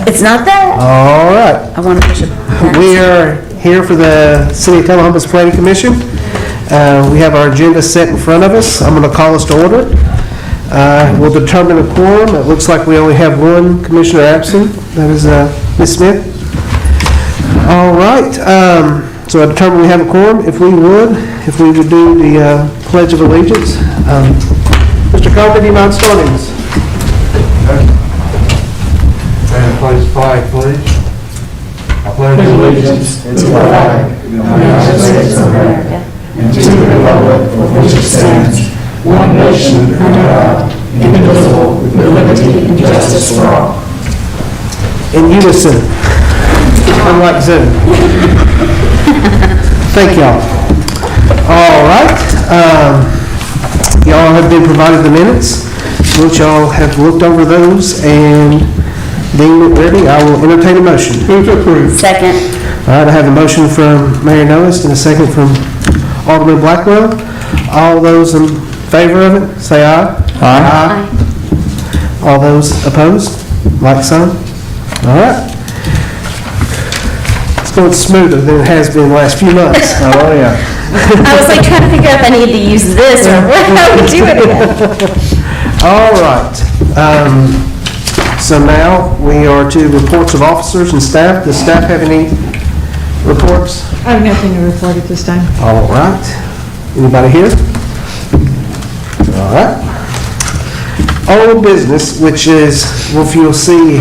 It's not that. All right. I want to push it. We are here for the City of Tullahoma's Planning Commission. We have our agenda set in front of us. I'm going to call us to order. We'll determine a quorum. It looks like we only have one commissioner absent. That is Ms. Smith. All right. So I determine we have a quorum. If we would do the Pledge of Allegiance. Mr. Coleman, do you mind starting us? Stand place flag, please. I pledge allegiance to the flag of the United States of America and to the republic for which it stands, one nation under God, indivisible, with liberty and justice for all. In unison, unlike Zoom. Thank y'all. All right. Y'all have been provided the minutes, which y'all have looked over those and deemed it ready. I will entertain a motion. Move to approve. Second. All right, I have a motion from Mayor Noest and a second from Alderman Blackwell. All those in favor of it, say aye. Aye. All those opposed, like sign. All right. It's going smoother than it has been the last few months. Oh, yeah. I was like trying to figure out if I needed to use this or how we do it again. All right. So now we are to reports of officers and staff. Does staff have any reports? I have nothing to report at this time. All right. Anybody here? All right. Old business, which is, well, if you'll see,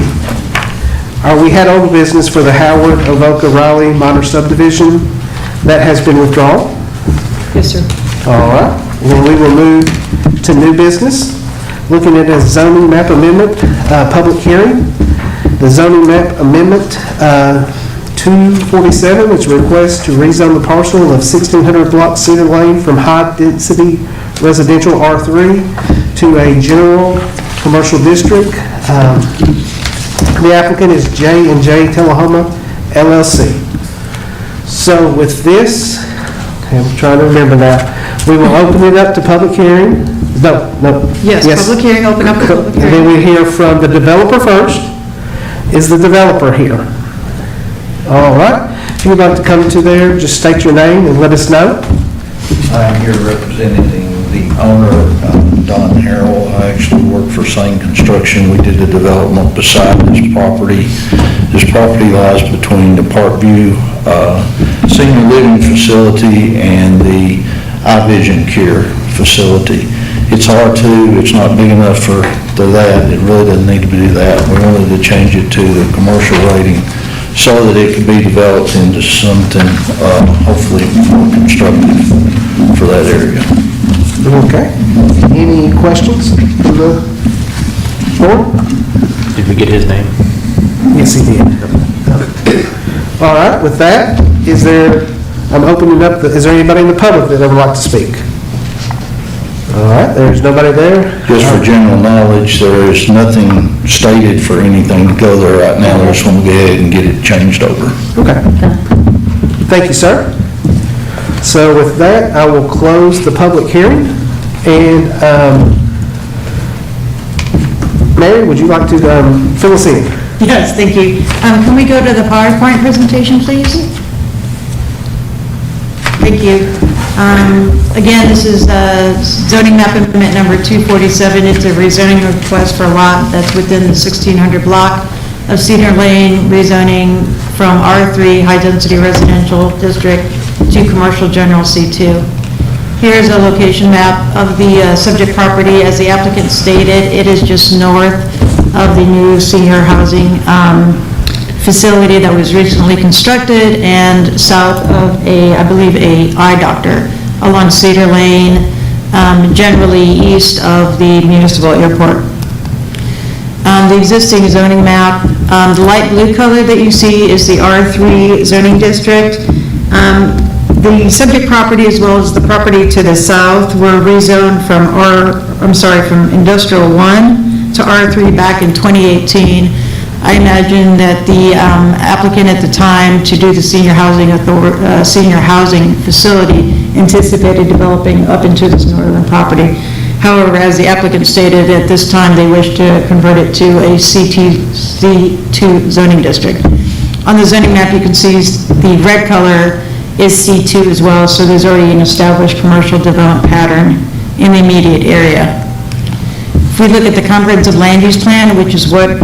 we had old business for the Howard, Avoca, Riley minor subdivision. That has been withdrawn. Yes, sir. All right. Then we will move to new business. Looking at a zoning map amendment, public hearing. The zoning map amendment 247, which requests to rezone the parcel of 1600 block Cedar Lane from high-density residential R3 to a general commercial district. The applicant is J&J Tullahoma, LLC. So with this, okay, I'm trying to remember now, we will open it up to public hearing. No. Yes, public hearing, open up the public And then hearing. we hear from the developer first. Is the developer here? All right. If you'd like to come to there, just state your name and let us know. I'm here representing the owner, Don Harrell. I actually work for Sane Construction. We did the development beside this property. This property lies between the Parkview Senior Living Facility and the iVision Care Facility. It's R2, it's not big enough for that, it really doesn't need to be that. We wanted to change it to the commercial rating so that it could be developed into something hopefully more constructive for that area. Okay. Any questions from the board? Did we get his name? Yes, he did. All right, with that, I'm opening up, is there anybody in the public that would like to speak? All right, there's nobody there? Just for general knowledge, there is nothing stated for anything to go there right now. They just want to go ahead and get it changed over. Okay. Thank you, sir. So with that, I will close the public hearing. And Mary, would you like to fill us in? Yes, thank you. Can we go to the PowerPoint presentation, please? Thank you. Again, this is zoning map amendment number 247. It's a rezoning request for a lot that's within the 1600 block of Cedar Lane, rezoning from R3 high-density residential district to commercial general C2. Here's a location map of the subject property. As the applicant stated, it is just north of the new senior housing facility that was recently constructed and south of I believe a eye doctor along Cedar Lane, generally east of the municipal airport. The existing zoning map, the light blue color that you see is the R3 zoning district. The subject property as well as the property to the south were rezoned from from Industrial 1 to R3 back in 2018. I imagine that the applicant at the time to do the senior housing facility anticipated developing up into this northern property. However, as the applicant stated, at this time, they wish to convert it to a C2 zoning district. On the zoning map, you can see the red color is C2 as well, so there's already an established commercial development pattern in the immediate area. If we look at the comprehensive land use plan, which is what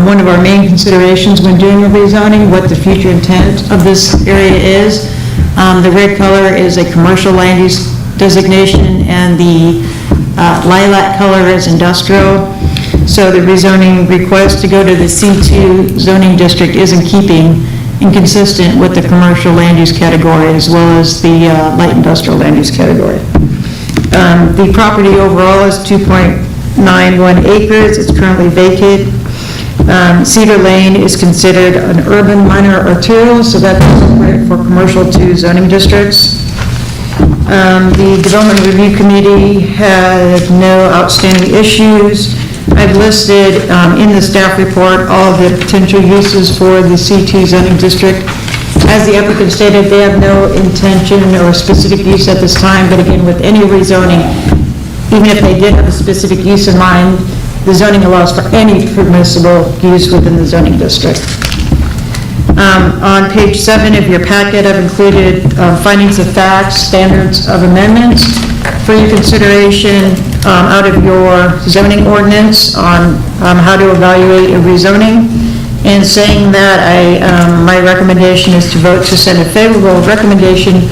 one of our main considerations when doing the rezoning, what the future intent of this area is, the red color is a commercial land use designation, and the lilac color is industrial. So the rezoning request to go to the C2 zoning district is in keeping and consistent with the commercial land use category as well as the light industrial land use category. The property overall is 2.91 acres. It's currently vacant. Cedar Lane is considered an urban minor arterial, so that's appropriate for commercial 2 zoning districts. The Development Review Committee had no outstanding issues. I've listed in the staff report all of the potential uses for the C2 zoning district. As the applicant stated, they have no intention or specific use at this time, but again, with any rezoning, even if they did have a specific use in mind, the zoning allows for any permissible use within the zoning district. On page 7 of your packet, I've included findings of facts, standards of amendments for your consideration out of your zoning ordinance on how to evaluate a rezoning. And saying that, my recommendation is to vote to send a favorable recommendation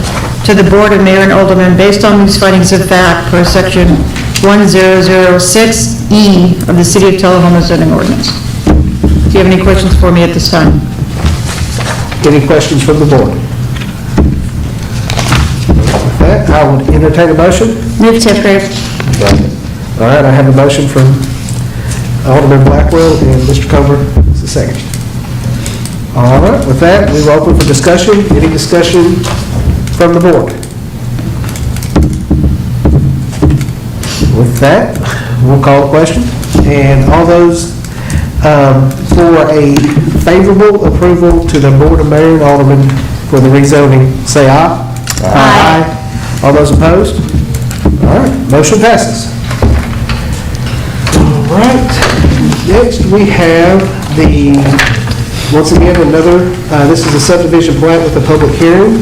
to the Board of Mayor and Aldermen based on these findings of fact per section 1006E of the City of Tullahoma zoning ordinance. Do you have any questions for me at this time? Any questions from the board? With that, I would entertain a motion. Move to approve. All right, I have a motion from Alderman Blackwell, and Mr. Comer is the second. All right, with that, we will open for discussion. Any discussion from the board? With that, we'll call the question. And all those for a favorable approval to the Board of Mayor and Aldermen for the rezoning, say aye. Aye. All those opposed? All right, motion passes. All right, next we have once again, this is a subdivision plat with a public hearing.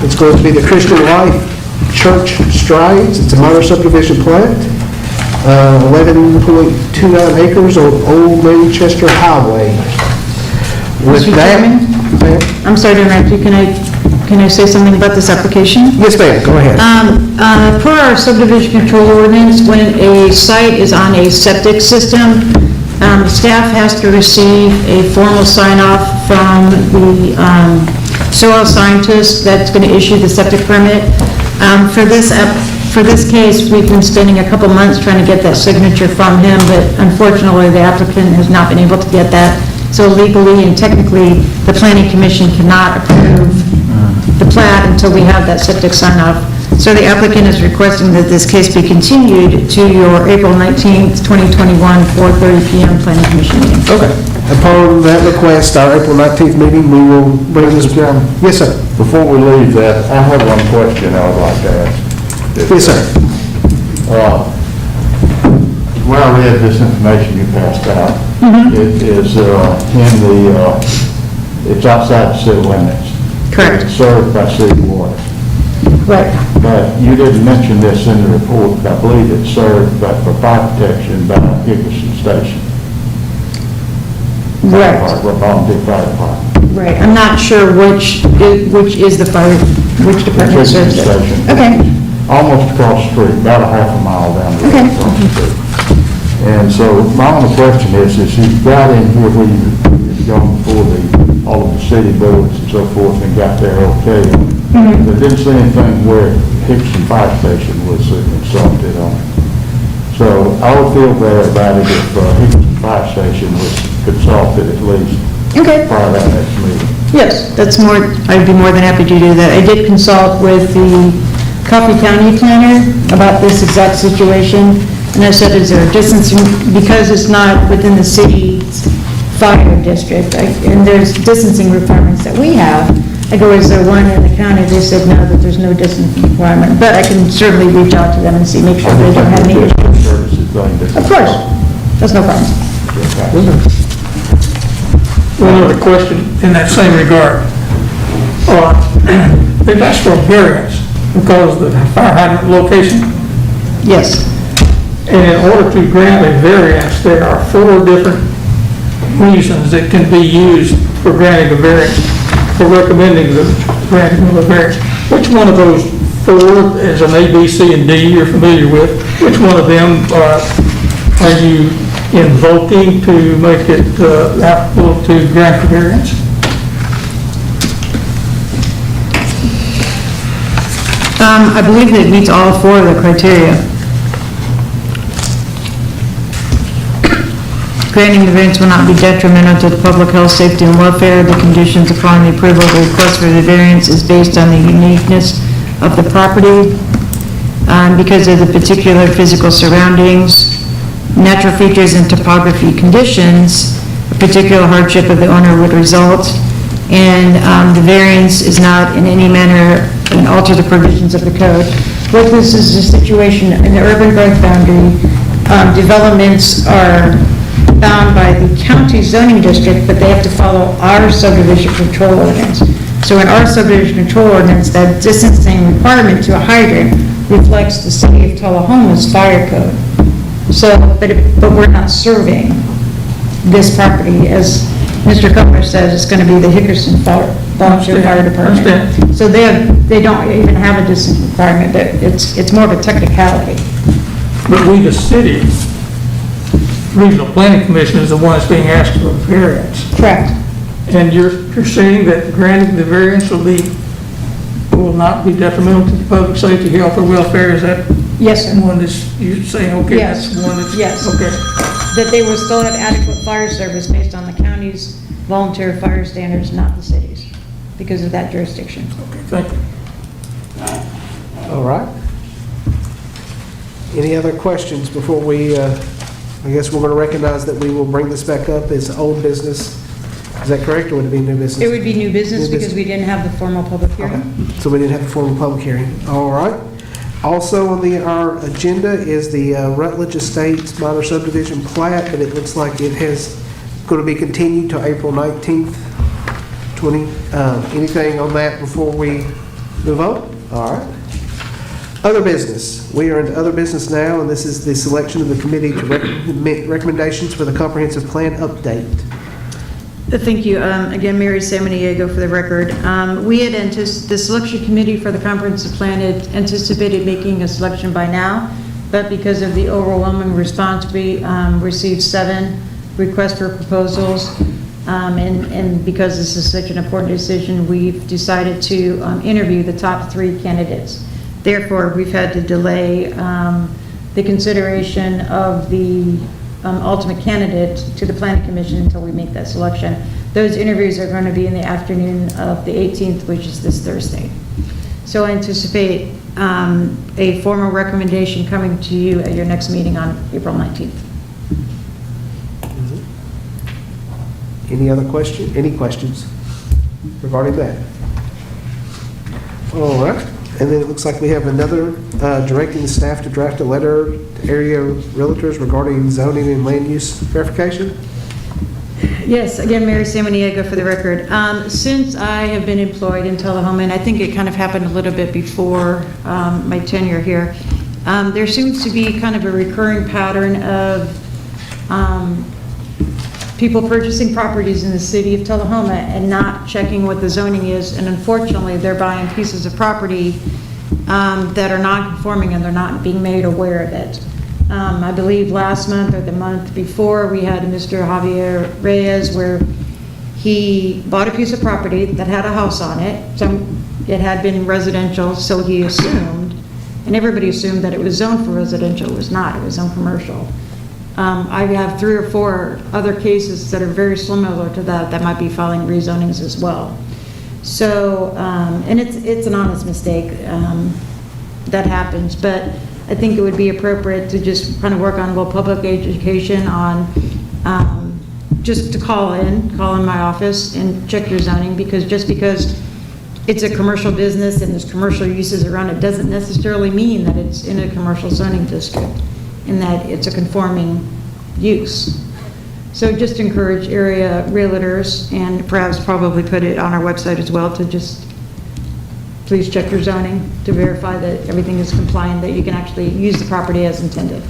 It's going to be the Christian Life Church Strides. It's a minor subdivision plat. 11.29 acres on Old Manchester Highway. With Mr. that, Chairman? I'm sorry to interrupt you. Can I say something about this application? yes, ma'am, go ahead. Per our subdivision control ordinance, when a site is on a septic system, staff has to receive a formal sign-off from the soil scientist that's going to issue the septic permit. For this case, we've been spending a couple months trying to get that signature from him, but unfortunately, the applicant has not been able to get that. So legally and technically, the Planning Commission cannot approve the plat until we have that septic sign-off. So the applicant is requesting that this case be continued to your April 19th, 2021, 4:30 p.m. Planning Commission meeting. Okay. Upon that request, our April 19th meeting, we will bring this. Mr. Chairman? Yes, sir. Before we leave that, I have one question I would like to ask. Yes, sir. When I read this information you passed out, it is it's outside the city limits. Correct. It's served by city water. Right. But you didn't mention this in the report, but I believe it's served for fire protection by Hickerson Station. Right. Volunteer fire department. Right. I'm not sure which is the fire, which department serves it. Station. Okay. Almost across the street, about a half a mile down the road Okay. across the street. And so my only question is you've got in here where you've gone before all of the city boards and so forth and got there okay. But didn't see anything where Hickerson Fire Station was consulted on. So I would feel better about it if Hickerson Fire Station was consulted at least Okay. prior to that next meeting. Yes, I'd be more than happy to do that. I did consult with the Coffee County planner about this exact situation, and I said, is there a distancing, because it's not within the city's fire district, and there's distancing requirements that we have, I go, is there one in the county? They said, no, that there's no distance requirement, but I can certainly reach out to them and see, make sure they don't have any issues. Service is going to. Of course, that's no problem. One other question in that same regard. They've asked for a variance because of the fire hydrant location. Yes, And in order to grant a variance, there are 4 different reasons that can be used for granting a variance, for recommending the granting of a variance. Which one of those 4, as an A, B, C, and D you're familiar with, which one of them are you invoking to make it applicable to grant the variance? I believe that it meets all 4 of the criteria. Granting the variance will not be detrimental to the public health, safety, and welfare. The conditions upon the approval of the request for the variance is based on the uniqueness of the property, because of the particular physical surroundings, natural features, and topography conditions. A particular hardship of the owner would result, and the variance is not in any manner and alter the provisions of the code. What this is a situation in the urban growth boundary, developments are bound by the county zoning district, but they have to follow our subdivision control ordinance. So in our subdivision control ordinance, that distancing requirement to a hydrant reflects the city of Tullahoma's fire code. So, but we're not serving this property, as Mr. Cutler says, it's going to be the Hickerson Volunteer Fire Department. Understand. So they don't even have a distance requirement, but it's more of a technicality. But we, the city, Regional Planning Commission is the one that's being asked for a variance. Correct. And you're saying that granting the variance will not be detrimental to the public safety, health, or welfare? Is that Yes, sir. one that's, you're saying, okay, Yes. that's one that's... Yes. Okay. That they will still have adequate fire service based on the county's voluntary fire standards, not the city's, because of that jurisdiction. Okay, thank you. All right. Any other questions before we, I guess we're going to recognize that we will bring this back up as old business. Is that correct, or would it be new business? It would be new business New because we didn't have the formal public hearing. Okay, so we didn't have a formal public hearing. All right. Also on our agenda is the Rutledge Estates minor subdivision plat, but it looks like it has, going to be continued to April 19th, 20. Anything on that before we move on? All right. Other business. We are into other business now, and this is the selection of the committee to recommend recommendations for the comprehensive plan update. Thank you. Again, Mary Samaniego for the record. We had the selection committee for the comprehensive plan had anticipated making a selection by now, but because of the overwhelming response, we received 7 requests for proposals, and because this is such an important decision, we've decided to interview the top 3 candidates. Therefore, we've had to delay the consideration of the ultimate candidate to the planning commission until we make that selection. Those interviews are going to be in the afternoon of the 18th, which is this Thursday. So I anticipate a formal recommendation coming to you at your next meeting on April 19th. Any other question? Any questions regarding that? All right. And then it looks like we have another directing the staff to draft a letter to area realtors regarding zoning and land use verification. Yes, again, Mary Samaniego for the record. Since I have been employed in Tullahoma, and I think it kind of happened a little bit before my tenure here, there seems to be kind of a recurring pattern of people purchasing properties in the city of Tullahoma and not checking what the zoning is, and unfortunately, they're buying pieces of property that are non-conforming and they're not being made aware of it. I believe last month or the month before, we had Mr. Javier Reyes where he bought a piece of property that had a house on it. So it had been residential, so he assumed, and everybody assumed that it was zoned for residential. It was not, it was zoned commercial. I have 3 or 4 other cases that are very similar to that might be filing rezonings as well. So, and it's an honest mistake that happens, but I think it would be appropriate to just kind of work on a little public education on just to call in my office and check your zoning, because just because it's a commercial business and there's commercial uses around it, doesn't necessarily mean that it's in a commercial zoning district, and that it's a conforming use. So just encourage area realtors, and perhaps probably put it on our website as well, to just, please check your zoning to verify that everything is compliant, that you can actually use the property as intended.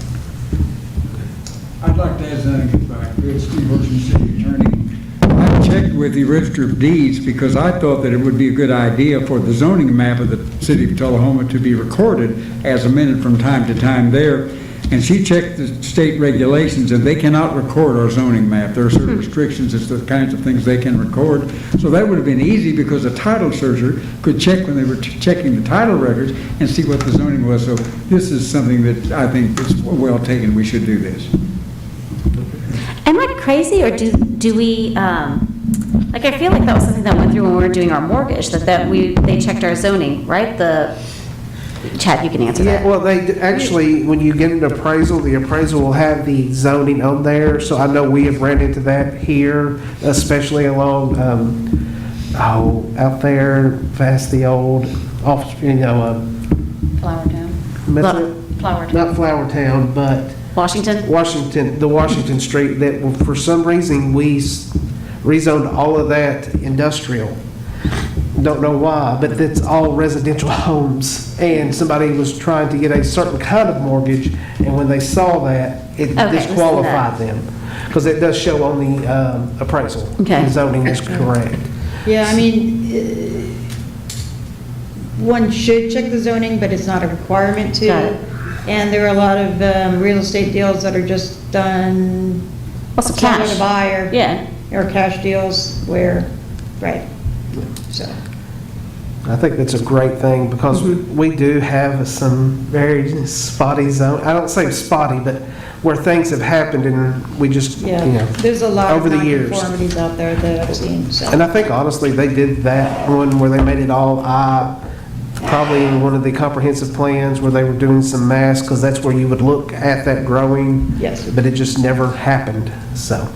I'd like to add something if I could, Steve Wilson, City Attorney. I checked with the Register of Deeds because I thought that it would be a good idea for the zoning map of the City of Tullahoma to be recorded as amended from time to time there. And she checked the state regulations, and they cannot record our zoning map. There are certain restrictions as to the kinds of things they can record. So that would have been easy, because a title searcher could check when they were checking the title records and see what the zoning was. So this is something that I think is well taken. We should do this. Am I crazy, or do we, like, I feel like that was something that went through when we were doing our mortgage, they checked our zoning, right? Chad, you can answer that. Yeah, well, actually, when you get an appraisal, the appraisal will have the zoning on there. So I know we have ran into that here, especially along, out there past the old office, Flower Town. Flower Town. Not Flower Town, but Washington? the Washington Street, that for some reason we rezoned all of that industrial. Don't know why, but it's all residential homes, and somebody was trying to get a certain kind of mortgage, and when they saw that, it disqualified them, because it does show on the appraisal. Okay. The zoning is correct. Yeah, I mean, one should check the zoning, but it's not a requirement to. Got it. And there are a lot of real estate deals that are just done. Also seller cash. to buyer. Yeah. Or cash deals where, right, so. I think that's a great thing, because we do have some very spotty zone. I don't say spotty, but where things have happened and we just, Yeah, there's a lot of over the years. nonconformities out there that I've seen, so. And I think honestly, they did that one where they made it all probably in one of the comprehensive plans where they were doing some mass, because that's where you would look at that growing. Yes. But it just never happened, so.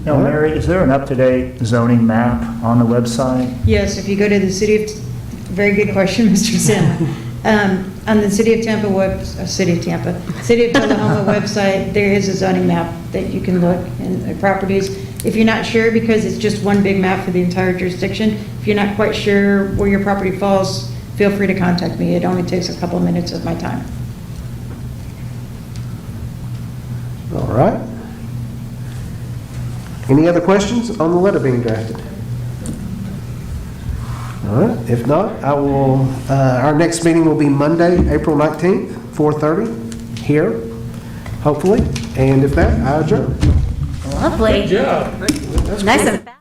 Now, Mary, is there an up-to-date zoning map on the website? Yes, if you go to the city of, very good question, Mr. Sim. On the City of Tullahoma website, there is a zoning map that you can look in the properties. If you're not sure, because it's just one big map for the entire jurisdiction, if you're not quite sure where your property falls, feel free to contact me. It only takes a couple minutes of my time. All right. Any other questions on the letter being drafted? All right, if not, our next meeting will be Monday, April 19th, 4:30, here, hopefully. And if that, I adjourn. Lovely. Good job. Nice and fast.